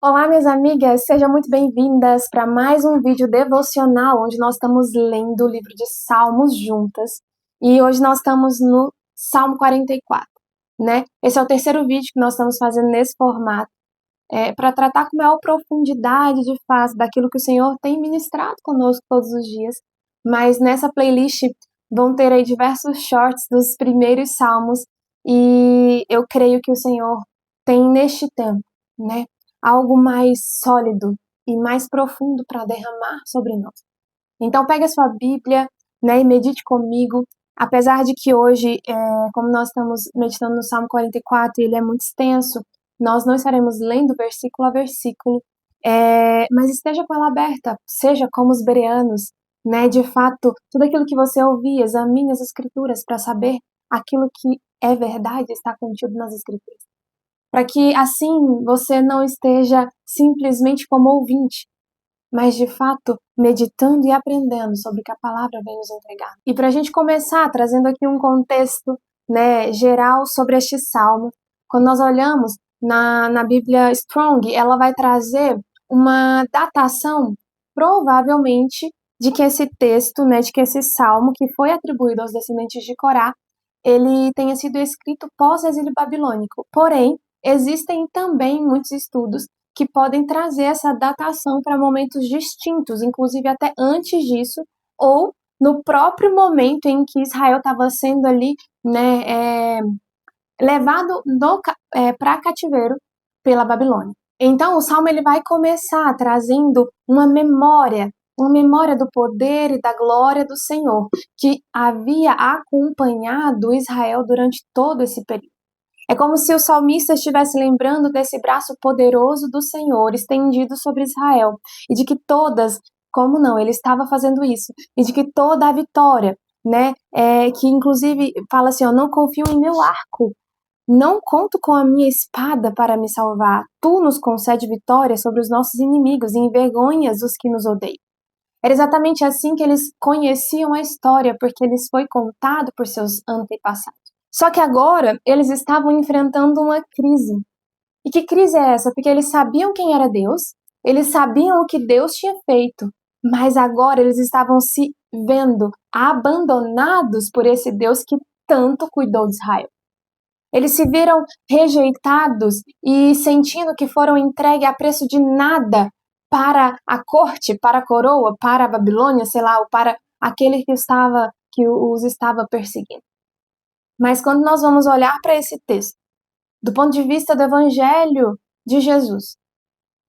Olá, minhas amigas, sejam muito bem-vindas para mais um vídeo devocional, onde nós estamos lendo o livro de Salmos juntas. E hoje nós estamos no Salmo 44, né? Esse é o terceiro vídeo que nós estamos fazendo nesse formato, para tratar com maior profundidade de fato daquilo que o Senhor tem ministrado conosco todos os dias. Mas nessa playlist vão ter aí diversos shorts dos primeiros salmos, e eu creio que o Senhor tem neste tempo, né? Algo mais sólido e mais profundo para derramar sobre nós. Então pegue a sua Bíblia, né, e medite comigo, apesar de que hoje, como nós estamos meditando no Salmo 44, ele é muito extenso, nós não estaremos lendo versículo a versículo, mas esteja com ela aberta, seja como os bereanos, né, de fato, tudo aquilo que você ouvir, examine as Escrituras para saber aquilo que é verdade está contido nas Escrituras, para que assim você não esteja simplesmente como ouvinte, mas de fato meditando e aprendendo sobre o que a palavra vem nos entregar. E para a gente começar trazendo aqui um contexto, né, geral sobre este salmo, quando nós olhamos na Bíblia Strong, ela vai trazer uma datação, provavelmente, de que esse texto, né, de que esse salmo, que foi atribuído aos descendentes de Corá, ele tenha sido escrito pós-exílio babilônico. Porém, existem também muitos estudos que podem trazer essa datação para momentos distintos, inclusive até antes disso, ou no próprio momento em que Israel estava sendo ali, né, levado para cativeiro pela Babilônia. Então, o Salmo ele vai começar trazendo uma memória do poder e da glória do Senhor, que havia acompanhado Israel durante todo esse período. É como se o salmista estivesse lembrando desse braço poderoso do Senhor estendido sobre Israel, e de que todas, como não, ele estava fazendo isso, e de que toda a vitória, né, que inclusive fala assim, eu não confio em meu arco, não conto com a minha espada para me salvar, tu nos concede vitória sobre os nossos inimigos e envergonhas os que nos odeiam. Era exatamente assim que eles conheciam a história, porque lhes foi contado por seus antepassados. Só que agora eles estavam enfrentando uma crise. E que crise é essa? Porque eles sabiam quem era Deus, eles sabiam o que Deus tinha feito, mas agora eles estavam se vendo abandonados por esse Deus que tanto cuidou de Israel. Eles se viram rejeitados e sentindo que foram entregues a preço de nada para a corte, para a coroa, para a Babilônia, sei lá, ou para aquele que os estava perseguindo. Mas quando nós vamos olhar para esse texto, do ponto de vista do Evangelho de Jesus,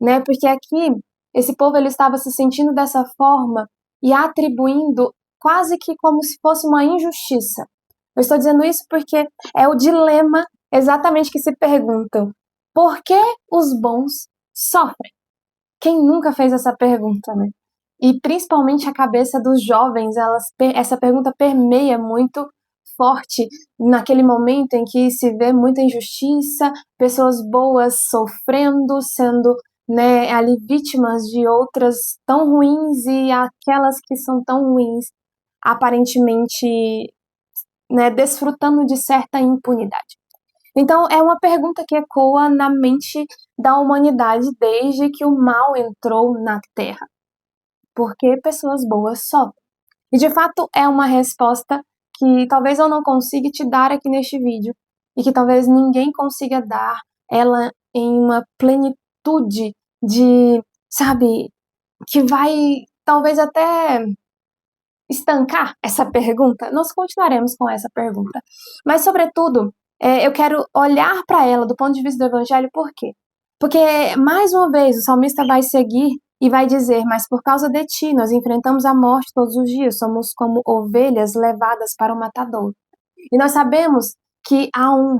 né? Porque aqui esse povo ele estava se sentindo dessa forma e atribuindo quase que como se fosse uma injustiça. Eu estou dizendo isso porque é o dilema exatamente que se perguntam: por que os bons sofrem? Quem nunca fez essa pergunta, né? E principalmente a cabeça dos jovens, essa pergunta permeia muito forte naquele momento em que se vê muita injustiça, pessoas boas sofrendo, sendo, né, ali vítimas de outras tão ruins, e aquelas que são tão ruins, aparentemente, né, desfrutando de certa impunidade. Então, é uma pergunta que ecoa na mente da humanidade desde que o mal entrou na Terra. Por que pessoas boas sofrem? E, de fato, é uma resposta que talvez eu não consiga te dar aqui neste vídeo, e que talvez ninguém consiga dar ela em uma plenitude de, sabe, que vai talvez até estancar essa pergunta. Nós continuaremos com essa pergunta. Mas, sobretudo, eu quero olhar para ela do ponto de vista do Evangelho, por quê? Porque, mais uma vez, o salmista vai seguir e vai dizer: mas por causa de ti, nós enfrentamos a morte todos os dias, somos como ovelhas levadas para o matadouro. E nós sabemos que há um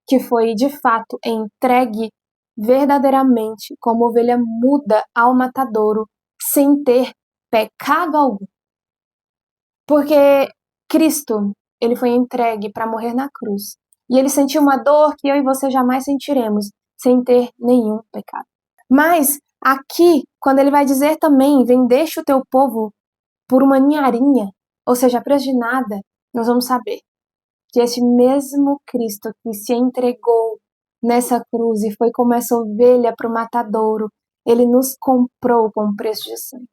que foi, de fato, entregue verdadeiramente como ovelha muda ao matadouro, sem ter pecado algum. Porque Cristo, ele foi entregue para morrer na cruz. E ele sentiu uma dor que eu e você jamais sentiremos, sem ter nenhum pecado. Mas aqui, quando ele vai dizer também: vendeste o teu povo por uma ninharinha, ou seja, a preço de nada, nós vamos saber que esse mesmo Cristo que se entregou, nessa cruz e foi como essa ovelha para o matadouro. Ele nos comprou com preço de sangue,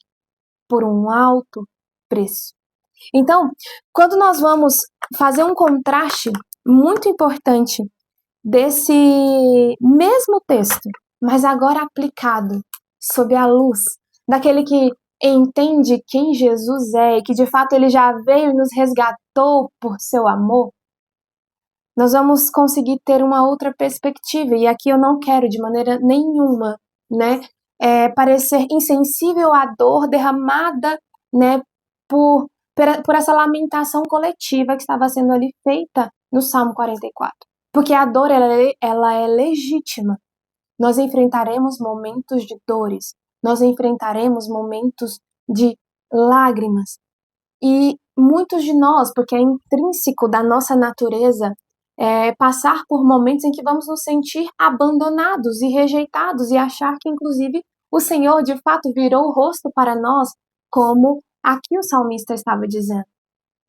por um alto preço. Então, quando nós vamos fazer um contraste muito importante desse mesmo texto, mas agora aplicado sob a luz daquele que entende quem Jesus é e que de fato ele já veio e nos resgatou por seu amor, nós vamos conseguir ter uma outra perspectiva. E aqui eu não quero de maneira nenhuma, né, parecer insensível à dor derramada, né, por essa lamentação coletiva que estava sendo ali feita no Salmo 44. Porque a dor, ela é legítima. Nós enfrentaremos momentos de dores, nós enfrentaremos momentos de lágrimas. E muitos de nós, porque é intrínseco da nossa natureza, passar por momentos em que vamos nos sentir abandonados e rejeitados e achar que, inclusive, o Senhor de fato virou o rosto para nós, como aqui o salmista estava dizendo.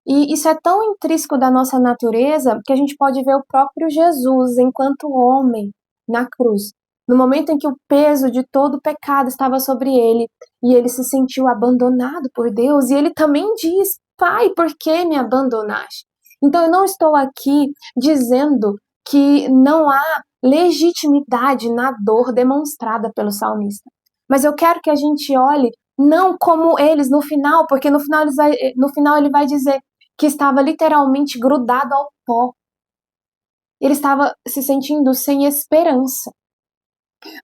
E isso é tão intrínseco da nossa natureza que a gente pode ver o próprio Jesus enquanto homem na cruz. No momento em que o peso de todo o pecado estava sobre ele e ele se sentiu abandonado por Deus, e ele também diz: Pai, por que me abandonaste? Então eu não estou aqui dizendo que não há legitimidade na dor demonstrada pelo salmista. Mas eu quero que a gente olhe não como eles no final, porque no final ele vai dizer que estava literalmente grudado ao pó. Ele estava se sentindo sem esperança.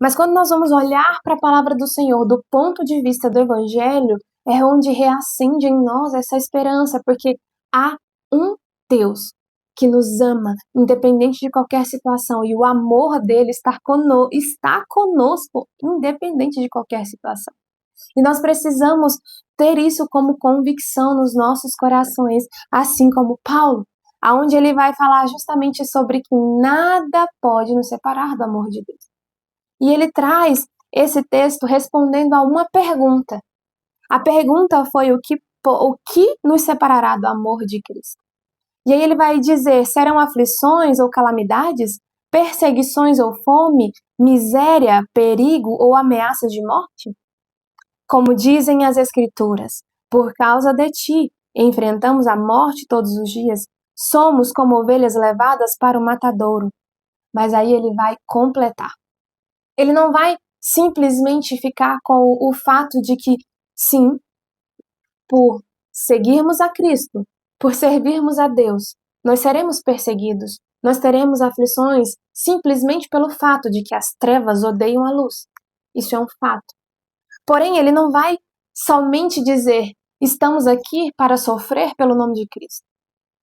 Mas quando nós vamos olhar para a palavra do Senhor do ponto de vista do Evangelho, é onde reacende em nós essa esperança, porque há um Deus que nos ama, independente de qualquer situação, e o amor dele está conosco, independente de qualquer situação. E nós precisamos ter isso como convicção nos nossos corações, assim como Paulo, aonde ele vai falar justamente sobre que nada pode nos separar do amor de Deus. E ele traz esse texto respondendo a uma pergunta. A pergunta foi o que nos separará do amor de Cristo? E aí ele vai dizer, serão aflições ou calamidades, perseguições ou fome, miséria, perigo ou ameaças de morte? Como dizem as Escrituras, por causa de ti enfrentamos a morte todos os dias, somos como ovelhas levadas para o matadouro. Mas aí ele vai completar. Ele não vai simplesmente ficar com o fato de que, sim, por seguirmos a Cristo, por servirmos a Deus, nós seremos perseguidos, nós teremos aflições simplesmente pelo fato de que as trevas odeiam a luz. Isso é um fato. Porém, ele não vai somente dizer, estamos aqui para sofrer pelo nome de Cristo.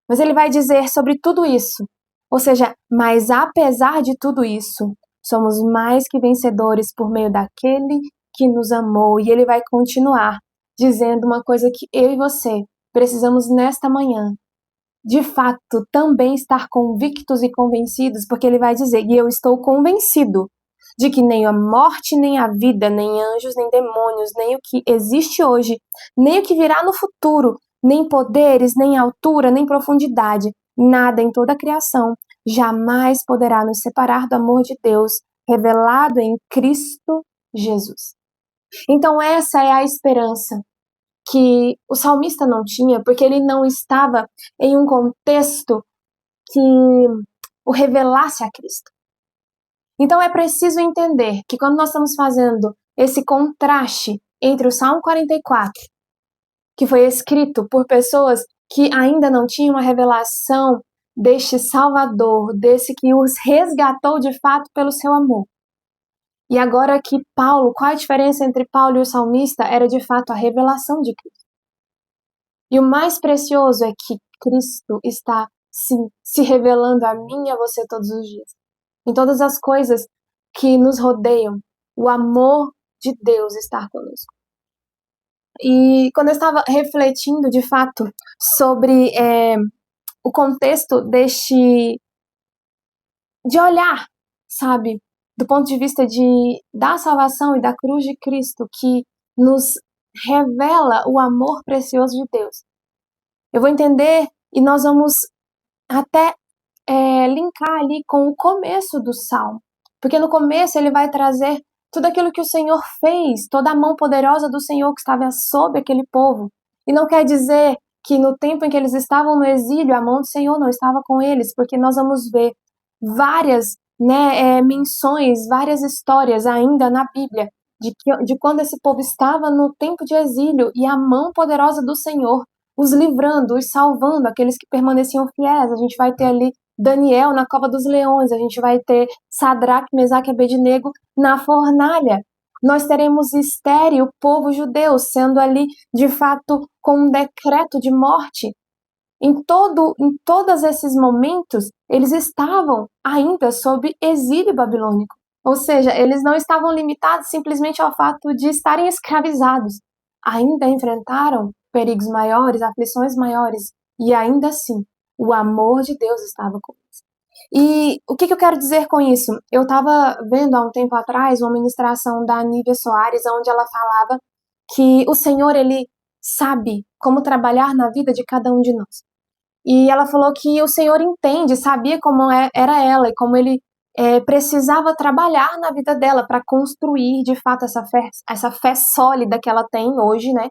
Mas ele vai dizer sobre tudo isso. Ou seja, mas apesar de tudo isso, somos mais que vencedores por meio daquele que nos amou. E ele vai continuar dizendo uma coisa que eu e você precisamos nesta manhã. De fato, também estar convictos e convencidos, porque ele vai dizer, e eu estou convencido de que nem a morte, nem a vida, nem anjos, nem demônios, nem o que existe hoje, nem o que virá no futuro, nem poderes, nem altura, nem profundidade, nada em toda a criação jamais poderá nos separar do amor de Deus revelado em Cristo Jesus. Então essa é a esperança que o salmista não tinha, porque ele não estava em um contexto que o revelasse a Cristo. Então é preciso entender que quando nós estamos fazendo esse contraste entre o Salmo 44, que foi escrito por pessoas que ainda não tinham a revelação deste Salvador, desse que os resgatou de fato pelo seu amor. E agora que Paulo, qual a diferença entre Paulo e o salmista? Era de fato a revelação de Cristo. E o mais precioso é que Cristo está, sim, se revelando a mim e a você todos os dias. Em todas as coisas que nos rodeiam, o amor de Deus está conosco. E quando eu estava refletindo, de fato, sobre o contexto de olhar, sabe, do ponto de vista da salvação e da cruz de Cristo, que nos revela o amor precioso de Deus. Eu vou entender e nós vamos até linkar ali com o começo do Salmo, Porque no começo ele vai trazer tudo aquilo que o Senhor fez, toda a mão poderosa do Senhor que estava sobre aquele povo. E não quer dizer que no tempo em que eles estavam no exílio, a mão do Senhor não estava com eles, porque nós vamos ver várias menções, várias histórias ainda na Bíblia de quando esse povo estava no tempo de exílio e a mão poderosa do Senhor os livrando, os salvando, aqueles que permaneciam fiéis. A gente vai ter ali Daniel na cova dos leões, a gente vai ter Sadraque, Mesaque e Abednego na fornalha. Nós teremos Esther e o povo judeu sendo ali, de fato, com um decreto de morte. Em todos esses momentos, eles estavam ainda sob exílio babilônico. Ou seja, eles não estavam limitados simplesmente ao fato de estarem escravizados. Ainda enfrentaram perigos maiores, aflições maiores, e ainda assim, o amor de Deus estava com eles. E o que eu quero dizer com isso? Eu estava vendo há um tempo atrás uma ministração da Nívia Soares, onde ela falava que o Senhor, ele sabe como trabalhar na vida de cada um de nós. E ela falou que o Senhor entende, sabia como era ela e como ele precisava trabalhar na vida dela para construir de fato essa fé sólida que ela tem hoje, né?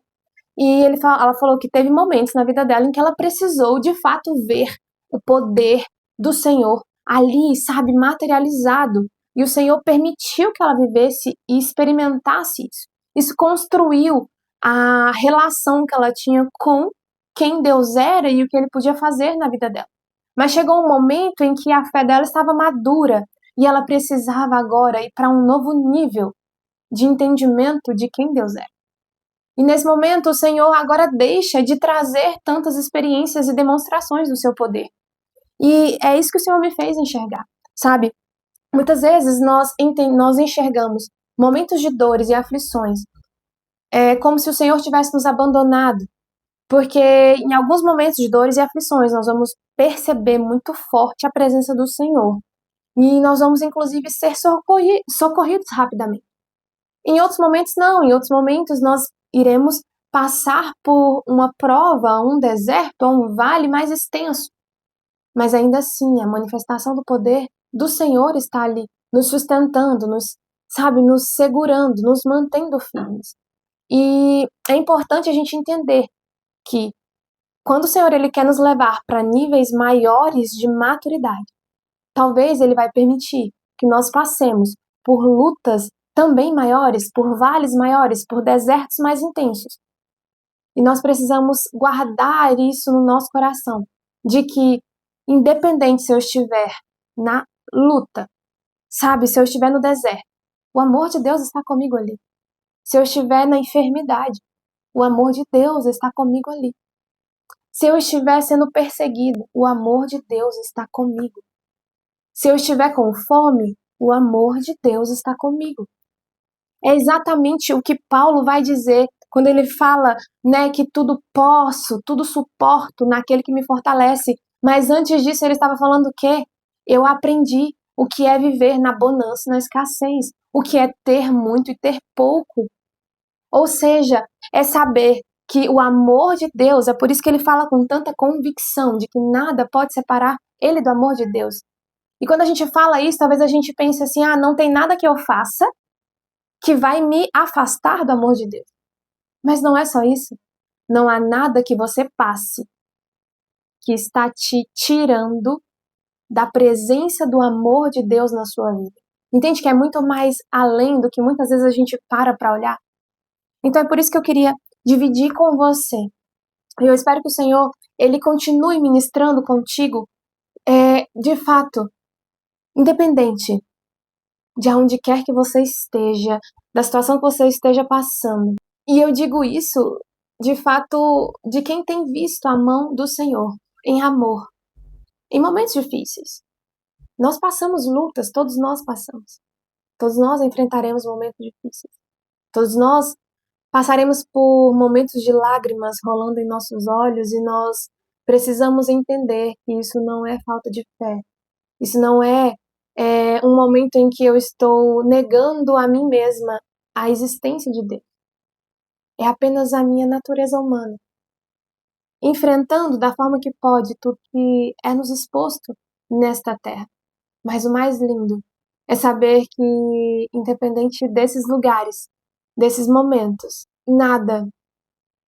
E ela falou que teve momentos na vida dela em que ela precisou de fato ver o poder do Senhor ali, sabe, materializado. E o Senhor permitiu que ela vivesse e experimentasse isso. Isso construiu a relação que ela tinha com quem Deus era e o que ele podia fazer na vida dela. Mas chegou um momento em que a fé dela estava madura e ela precisava agora ir para um novo nível de entendimento de quem Deus era. E nesse momento, o Senhor agora deixa de trazer tantas experiências e demonstrações do seu poder. E é isso que o Senhor me fez enxergar, sabe? Muitas vezes nós enxergamos momentos de dores e aflições como se o Senhor tivesse nos abandonado, porque em alguns momentos de dores e aflições nós vamos perceber muito forte a presença do Senhor e nós vamos inclusive ser socorridos rapidamente. Em outros momentos não, em outros momentos nós iremos passar por uma prova, um deserto ou um vale mais extenso, mas ainda assim a manifestação do poder do Senhor está ali, nos sustentando, nos segurando, nos mantendo firmes. E é importante a gente entender que quando o Senhor ele quer nos levar para níveis maiores de maturidade, talvez ele vai permitir que nós passemos por lutas também maiores, por vales maiores, por desertos mais intensos. E nós precisamos guardar isso no nosso coração, de que independente se eu estiver na luta, sabe, se eu estiver no deserto, o amor de Deus está comigo ali. Se eu estiver na enfermidade, o amor de Deus está comigo ali. Se eu estiver sendo perseguido, o amor de Deus está comigo. Se eu estiver com fome, o amor de Deus está comigo. É exatamente o que Paulo vai dizer quando ele fala, né, que tudo posso, tudo suporto naquele que me fortalece. Mas antes disso ele estava falando o quê? Eu aprendi o que é viver na bonança e na escassez, o que é ter muito e ter pouco. Ou seja, é saber que o amor de Deus, é por isso que ele fala com tanta convicção de que nada pode separar ele do amor de Deus. E quando a gente fala isso, talvez a gente pense assim, não tem nada que eu faça que vai me afastar do amor de Deus. Mas não é só isso. Não há nada que você passe que está te tirando da presença do amor de Deus na sua vida. Entende que é muito mais além do que muitas vezes a gente para olhar? Então é por isso que eu queria dividir com você. E eu espero que o Senhor, ele continue ministrando contigo, de fato, independente de onde quer que você esteja, da situação que você esteja passando. E eu digo isso, de fato, de quem tem visto a mão do Senhor em amor, em momentos difíceis. Nós passamos lutas, todos nós passamos. Todos nós enfrentaremos momentos difíceis. Todos nós passaremos por momentos de lágrimas rolando em nossos olhos e nós precisamos entender que isso não é falta de fé. Isso não é um momento em que eu estou negando a mim mesma a existência de Deus. É apenas a minha natureza humana, enfrentando da forma que pode tudo que é nos exposto nesta terra. Mas o mais lindo É saber que, independente desses lugares, desses momentos, nada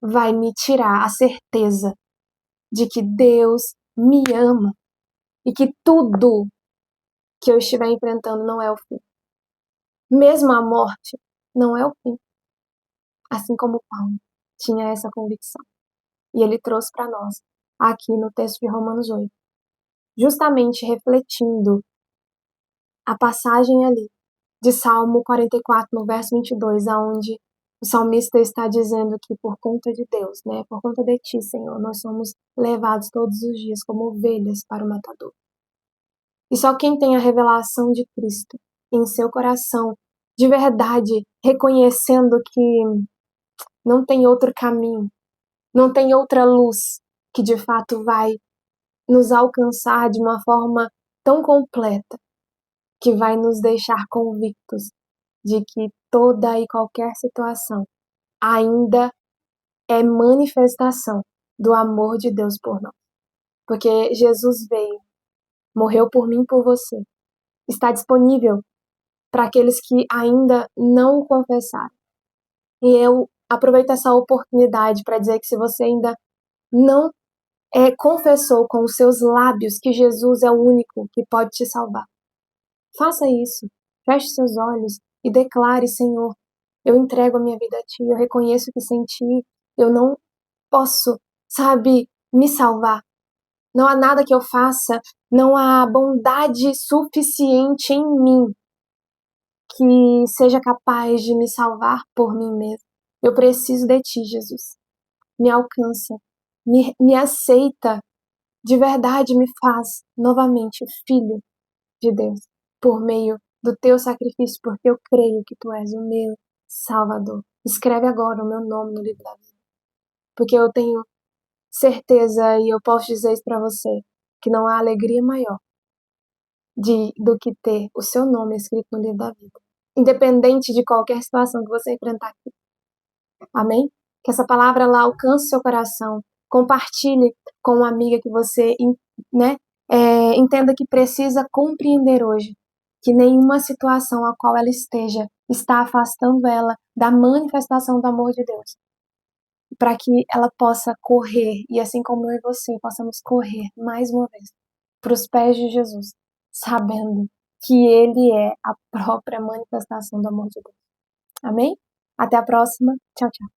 vai me tirar a certeza de que Deus me ama e que tudo que eu estiver enfrentando não é o fim. Mesmo a morte não é o fim. Assim como Paulo tinha essa convicção. E ele trouxe para nós, aqui no texto de Romanos 8, justamente refletindo a passagem ali de Salmo 44, no verso 22, aonde o salmista está dizendo que por conta de Deus, né, por conta de ti, Senhor, nós somos levados todos os dias como ovelhas para o matador. E só quem tem a revelação de Cristo em seu coração, de verdade, reconhecendo que não tem outro caminho, não tem outra luz que de fato vai nos alcançar de uma forma tão completa, que vai nos deixar convictos de que toda e qualquer situação ainda é manifestação do amor de Deus por nós. Porque Jesus veio, morreu por mim e por você. Está disponível para aqueles que ainda não o confessaram. E eu aproveito essa oportunidade para dizer que se você ainda não confessou com os seus lábios que Jesus é o único que pode te salvar, faça isso. Feche seus olhos e declare: Senhor, eu entrego a minha vida a Ti, eu reconheço que sem Ti eu não posso, sabe, me salvar. Não há nada que eu faça, não há bondade suficiente em mim que seja capaz de me salvar por mim mesmo. Eu preciso de Ti, Jesus. Me alcança, me aceita, de verdade me faz novamente filho de Deus, por meio do Teu sacrifício, porque eu creio que Tu és o meu Salvador. Escreve agora o meu nome no livro da vida, porque eu tenho certeza e eu posso dizer isso para você, que não há alegria maior do que ter o seu nome escrito no livro da vida, independente de qualquer situação que você enfrentar aqui. Amém? Que essa palavra ela alcance seu coração. Compartilhe com uma amiga que você, né, entenda que precisa compreender hoje que nenhuma situação a qual ela esteja está afastando ela da manifestação do amor de Deus, para que ela possa correr, e assim como eu e você possamos correr mais uma vez para os pés de Jesus, sabendo que Ele é a própria manifestação do amor de Deus. Amém? Até a próxima. Tchau, tchau.